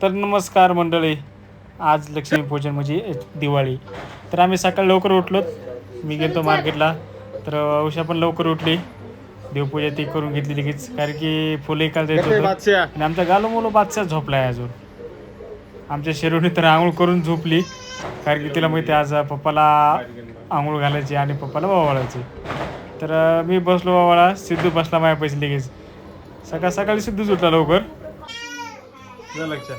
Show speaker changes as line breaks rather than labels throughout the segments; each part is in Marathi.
तर नमस्कार मंडळी. आज लक्ष्मीपूजन म्हणजे दिवाळी. तर आम्ही सकाळी लवकर उठलो. मी गेलो मार्केटला. तर उषा पण लवकर उठली. देवपूजा ती करून घेतली लगेच, कारण की फुलं एकाला देत होतं. आणि आमचा गालो मुलं बादशाह झोपला आहे अजून. आमच्या शिरोनी तर आंघोळ करून झोपली, कारण की तिला माहिती आज पप्पाला आंघोळ घालायची आणि पप्पाला वावळायची. तर मी बसलो वावळा. सिद्धू बसला माझ्या पैसे लगेच. सकाळ सकाळी सिद्धूच उठला लवकर. लक्षात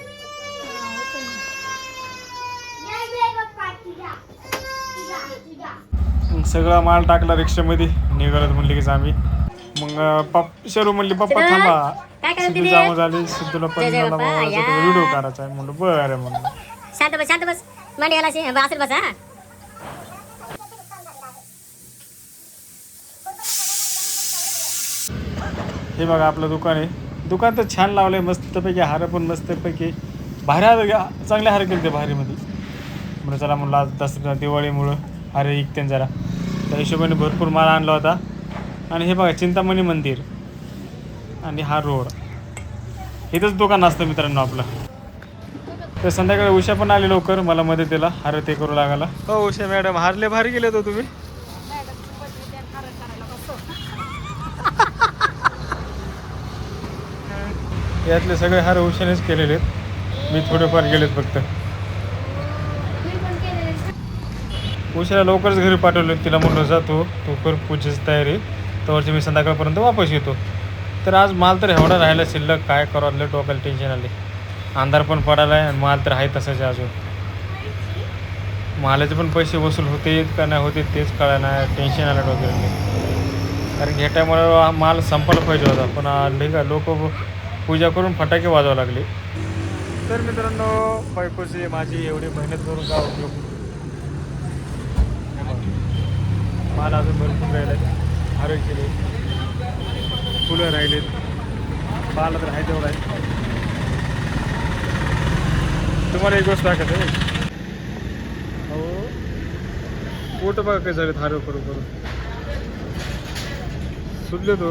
मग सगळा माल टाकला रिक्षामध्ये, निघालत म्हणले की आम्ही. मग शरू म्हणली पप्पा थांबा, सिद्धू जामं झाले, सिद्धूला पण व्हिडिओ काढायचा आहे. म्हणलं बरं म्हणलं.
शांत बस शांत बस, मांडी घालायची असेल बस. हा
हे बघा आपलं दुकान आहे. दुकान तर छान लावलंय मस्तपैकी. हार पण मस्तपैकी भारी हार, चांगले हार केले ते भारीमध्ये. म्हणून चला म्हणलं आज दसरा दिवाळीमुळं हार ऐकते जरा, त्या हिशोबाने भरपूर माल आणला होता. आणि हे बघा चिंतामणी मंदिर आणि हा रोड, इथंच दुकान असतं मित्रांनो आपलं. तर संध्याकाळी उषा पण आली लवकर मला मदतीला, हार ते करू लागायला. हो उषा मॅडम, हारले भारी गेले होते तुम्ही. यातले सगळे हार उषानेच केलेले आहेत, मी थोडेफार गेलेत फक्त. उशाला लवकरच घरी पाठवले. तिला म्हणलं जातो तू कर पूजेची तयारी, त्यावरची मी संध्याकाळपर्यंत वापस येतो. तर आज माल तर एवढा राहिला शिल्लक, काय करावं डोक्याला टेन्शन आले. अंधार पण पडायला आहे आणि माल तर आहे तसंच अजून. मालाचे पण पैसे वसूल होते का नाही होते तेच कळा नाही, टेन्शन आलं डोक्याला. कारण ह्या टायमाला माल संपायला पाहिजे होता, पण आले का लोक पूजा करून फटाके वाजवावं लागले. तर मित्रांनो, बायकोची माझी एवढी मेहनत करून का उपयोग. माल अजून भरपूर राहिले, हार केले, फुलं राहिलेत, माल तर आहे तेवढा आहे. तुम्हाला एक गोष्ट दाखवते हो, पोट बघा काय झालेत हार करू करू सुटले तो.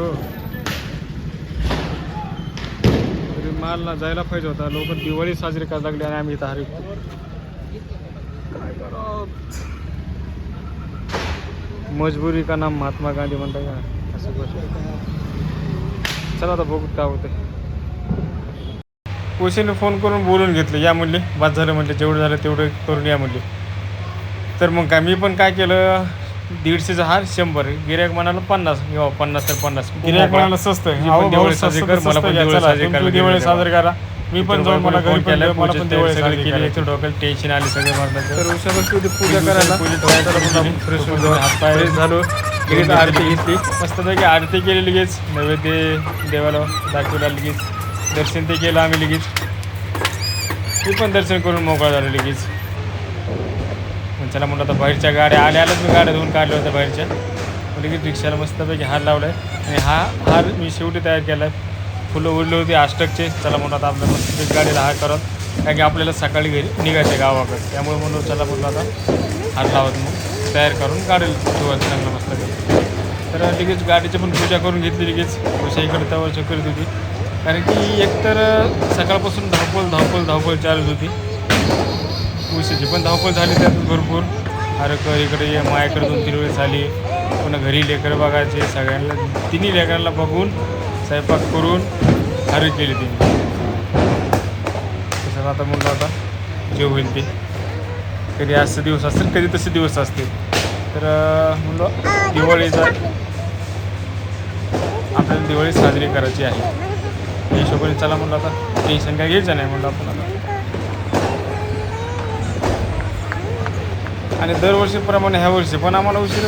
तरी माल ना जायला पाहिजे होता. लोक दिवाळी साजरी करायला लागली आणि आम्ही इथं हार काय करा. मजबुरी का नाम महात्मा गांधी म्हणता का असं गोष्ट. चला आता बघू काय होतं. उशीने फोन करून बोलून घेतलं, या म्हणले बाद झालं म्हणले, जेवढं झालं तेवढं करून या म्हणले. तर मग काय मी पण काय केलं, 150चा हार 100, गिऱ्हाईक म्हणाला 50, किंवा 50 तर 50. गिऱ्हाईक म्हणाला स्वस्त आहे, दिवाळी साजरी कर, मला पण दिवाळी साजरी करा. मी पण जाऊन मला घरी केलं, मला पण दिवाळी साजरी केली. डोक्याला टेन्शन आले सगळे मारण्याचं. तर उषा बसली होती पूजा करायला, फ्रेश हात पाय झालो, लगेच आरती घेतली, मस्तपैकी आरती केली, लगेच नैवेद्य देवाला दाखवला, लगेच दर्शन ते केलं आम्ही लगेच. मी पण दर्शन करून मोकळा झालो लगेच. मग चला म्हणलं आता बाहेरच्या गाड्या आल्याच मी गाड्या धुवून काढल्या होत्या बाहेरच्या. लगेच रिक्षाला मस्तपैकी हार लावला आहे. आणि हा हार मी शेवटी तयार केला आहे. फुलं उडली होती अष्टकचे. चला म्हणून आता आपल्या मस्तपैकी गाडीला हार करत, कारण की आपल्याला सकाळी घरी निघायचं गावाकडे. त्यामुळे म्हणून चला म्हणलं आता हार लावत मग तयार करून गाडीला ठेवायचं चांगलं मस्तपैकी. तर लगेच गाडीची पण पूजा करून घेतली लगेच. उषा इकडे त्यावर करीत होती, कारण की एकतर सकाळपासून धावपळ चालत होती. उशीची पण धावपळ झाली त्यात भरपूर. अरे इकडे ये, मायाकडे 2-3 वेळेस आली. पुन्हा घरी लेकरं बघायचे, सगळ्यांना तिन्ही लेकरांना बघून स्वयंपाक करून हारी केली तिने. तसं आता म्हणलं आता जे होईल ते, कधी असं दिवस असतील कधी तसे दिवस असतील. तर म्हणलं दिवाळीचा आपल्याला दिवाळी साजरी करायची आहे. या हिशोबाने चला म्हणलं आता टेन्शन काय घ्यायचं नाही म्हणलं आपण आता. आणि दरवर्षीप्रमाणे ह्या वर्षी पण आम्हाला उशीर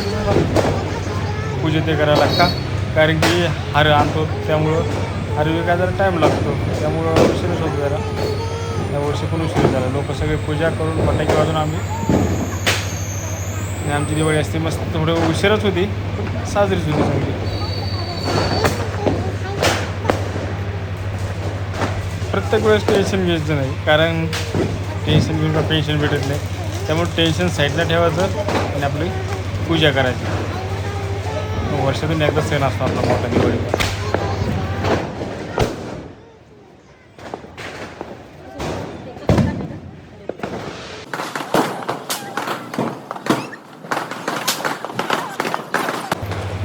पूजा ते करायला का, कारण की हार आणतो त्यामुळं हार विकायला जरा टाईम लागतो, त्यामुळं उशीरच होतो जरा. यावर्षी पण उशीर झाला. लोक सगळे पूजा करून फटाके वाजून आम्ही, आणि आमची दिवाळी असते मस्त. थोडं उशीरच होती पण साजरीच होती चांगली. प्रत्येक वेळेस टेन्शन घ्यायचं नाही, कारण टेन्शन घेऊन का पेन्शन भेटत नाही. त्यामुळे टेन्शन साईडला ठेवायचं आणि आपली पूजा करायची. वर्षातून एकदा सण असतो आपला मोठा दिवाळीचा.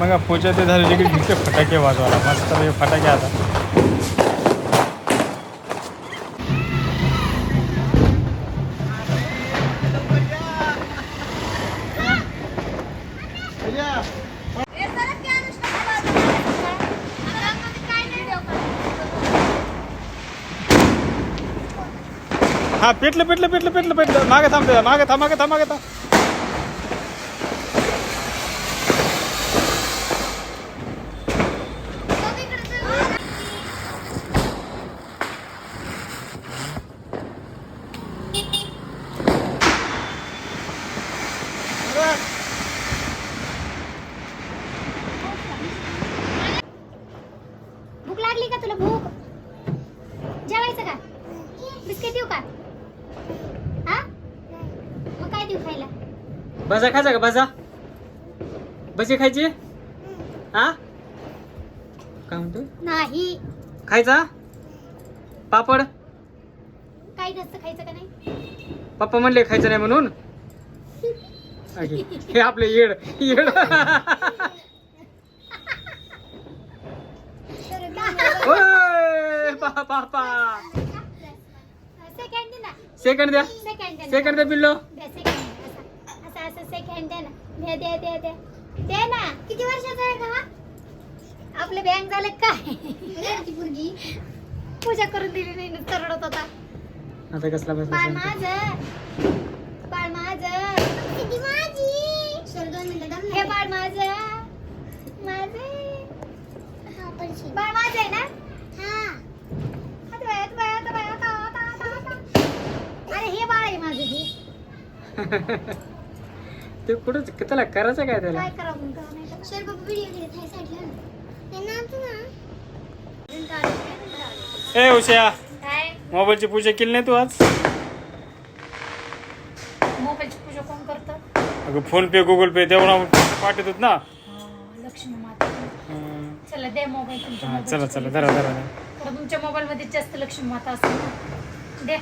मग पूजा ते झाले की तिथे फटाके वाजवायला मस्त फटाके आता हा पेटलं मागे थांब मागे थांब
भूक लागली का तुला भूक जेवायचं का बिस्किट देऊ का हा मग काय देऊ खायला
भजा खायचा का भजा भजी खायची हा काय म्हणतो
नाही
खायचा पापड
काही नसतं खायचं का नाही
पप्पा म्हणले खायचं नाही म्हणून अगे, हे आपले येड येड ओय, पापा
सेकंड दे ना
सेकंड द्या
सेकंड दे
सेकंड द्या बिल्लो
दे सेकंड असं असं सेकंड दे ना दे ना किती वर्षाचा आहे का हा आपले बँक झाले काय पूजा करून दिली नाही नुसतं रडत होता
आता कसला
बाळ
बसला
माझं किती माझी हे बाळ माझं बाळ माझं आहे ना अरे हे बाळ आहे माझं हे
ते कुठं त्याला करायचं काय त्याला
काय करावं मग करावं नाही तर. बाबा व्हिडिओ घेत आहे साईडला
ए उषा
काय
मोबाईलची पूजा केली नाही तू आज
मोबाईलची पूजा कोण करतं
अगं फोन पे गुगल पे तेवढा पाठवतात ना
लक्ष्मी माता चला दे मोबाईल तुमच्या
हा,
मोबाईल
चला धरा
तुमच्या मोबाईल मध्ये जास्त लक्ष्मी माता असेल ना दे